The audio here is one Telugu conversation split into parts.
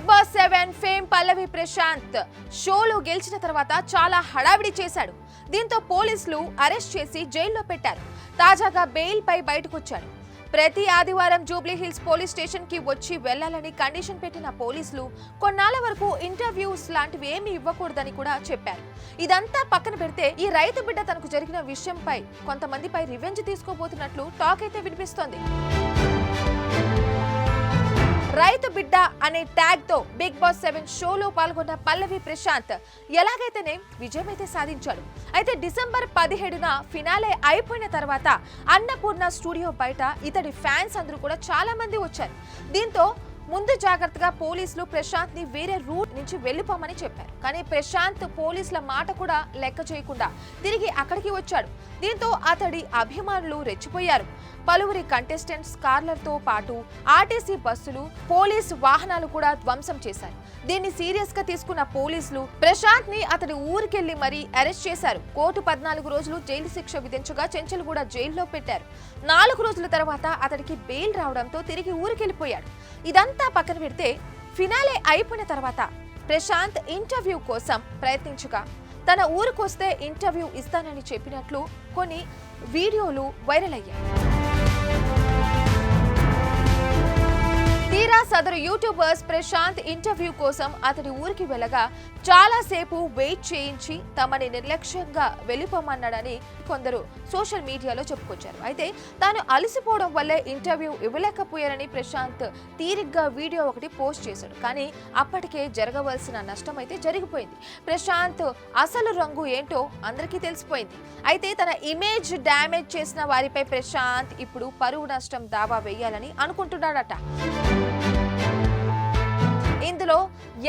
బాస్ 7 ఫేమ్ పల్లవి ప్రశాంత్ షోలో గెలిచిన తర్వాత చాలా హడావిడి చేశాడు. దీంతో పోలీసులు అరెస్ట్ చేసి జైల్లో పెట్టారు. తాజాగా బెయిల్ పై బయటకు వచ్చాడు. ప్రతి ఆదివారం జూబ్లీ హిల్స్ పోలీస్ స్టేషన్ కి వచ్చి వెళ్లాలని కండిషన్ పెట్టిన పోలీసులు కొన్నాళ్ల వరకు ఇంటర్వ్యూస్ లాంటివి ఏమీ ఇవ్వకూడదని కూడా చెప్పారు. ఇదంతా పక్కన పెడితే ఈ రైతు బిడ్డ తనకు జరిగిన విషయంపై కొంతమందిపై రివెంజ్ తీసుకోబోతున్నట్లు టాక్ అయితే వినిపిస్తోంది. రైతు బిడ్డ అనే ట్యాగ్ తో బిగ్ బాస్ 7 షోలో పాల్గొన్న పల్లవి ప్రశాంత్ ఎలాగైతేనే విజయమైతే సాధించాడు. అయితే డిసెంబర్ 17న ఫినాలే అయిపోయిన తర్వాత అన్నపూర్ణ స్టూడియో బయట ఇతడి ఫ్యాన్స్ అందరూ కూడా చాలా మంది వచ్చారు. దీంతో ముందు జాగ్రత్తగా పోలీసులు ప్రశాంత్ ని వేరే రూట్ నుంచి వెళ్లిపోమని చెప్పారు. కానీ ప్రశాంత్ పోలీసుల మాట కూడా లెక్క చేయకుండా తిరిగి అక్కడికి వచ్చాడు. దీంతో అతడి అభిమానులు రెచ్చిపోయారు. పలువురి కంటెస్టెంట్స్ కార్లతో పాటు ఆర్టీసీ బస్సులు, పోలీసు వాహనాలు కూడా ధ్వంసం చేశారు. దీన్ని సీరియస్ గా తీసుకున్న పోలీసులు ప్రశాంత్ ని అతడి ఊరికెళ్లి మరీ అరెస్ట్ చేశారు. కోర్టు 14 రోజులు జైలు శిక్ష విధించగా చెంచల్గూడ జైల్లో పెట్టారు. 4 రోజుల తర్వాత అతడికి బెయిల్ రావడంతో తిరిగి ఊరికెళ్లిపోయాడు. ఇదంతా పక్కన పెడితే ఫినాలే అయిపోయిన తర్వాత ప్రశాంత్ ఇంటర్వ్యూ కోసం ప్రయత్నించగా తన ఊరికొస్తే ఇంటర్వ్యూ ఇస్తానని చెప్పినట్లు కొన్ని వీడియోలు వైరల్ అయ్యాయి. తీరా సదరు యూట్యూబర్స్ ప్రశాంత్ ఇంటర్వ్యూ కోసం అతడి ఊరికి వెళ్ళగా చాలాసేపు వెయిట్ చేయించి తమని నిర్లక్ష్యంగా వెళ్ళిపోమన్నాడని కొందరు సోషల్ మీడియాలో చెప్పుకొచ్చారు. అయితే తాను అలసిపోవడం వల్లే ఇంటర్వ్యూ ఇవ్వలేకపోయారని ప్రశాంత్ తీరిగ్గా వీడియో ఒకటి పోస్ట్ చేశాడు. కానీ అప్పటికే జరగవలసిన నష్టం అయితే జరిగిపోయింది. ప్రశాంత్ అసలు రంగు ఏంటో అందరికీ తెలిసిపోయింది. అయితే తన ఇమేజ్ డ్యామేజ్ చేసిన వారిపై ప్రశాంత్ ఇప్పుడు పరువు నష్టం దావా వేయాలని అనుకుంటున్నాడట. ఇందులో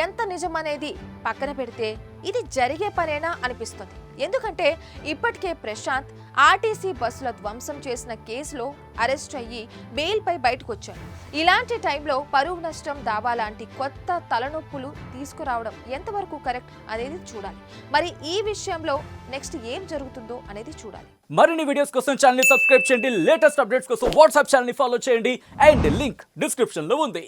ఎంత నిజమనేది పక్కన పెడితే ఇది జరిగే పనేనా అనిపిస్తుంది. ఎందుకంటే ఇప్పటికే ప్రశాంత్ ఆర్టీసీ బస్సుల ధ్వంసం చేసిన కేసులో అరెస్ట్ అయ్యి బెయిల్ పై బయటకు వచ్చాడు. ఇలాంటి టైంలో పరువు నష్టం దావా లాంటి కొత్త తలనొప్పులు తీసుకురావడం ఎంతవరకు కరెక్ట్ అనేది చూడాలి. మరి ఈ విషయంలో నెక్స్ట్ ఏం జరుగుతుందో అనేది చూడాలి. మరిన్ని వీడియోస్ కోసం ఛానల్ ని సబ్స్క్రైబ్ చేయండి. లేటెస్ట్ అప్డేట్స్ కోసం వాట్సాప్ ఛానల్ ని ఫాలో చేయండి. అండ్ లింక్ డిస్క్రిప్షన్ లో ఉంది.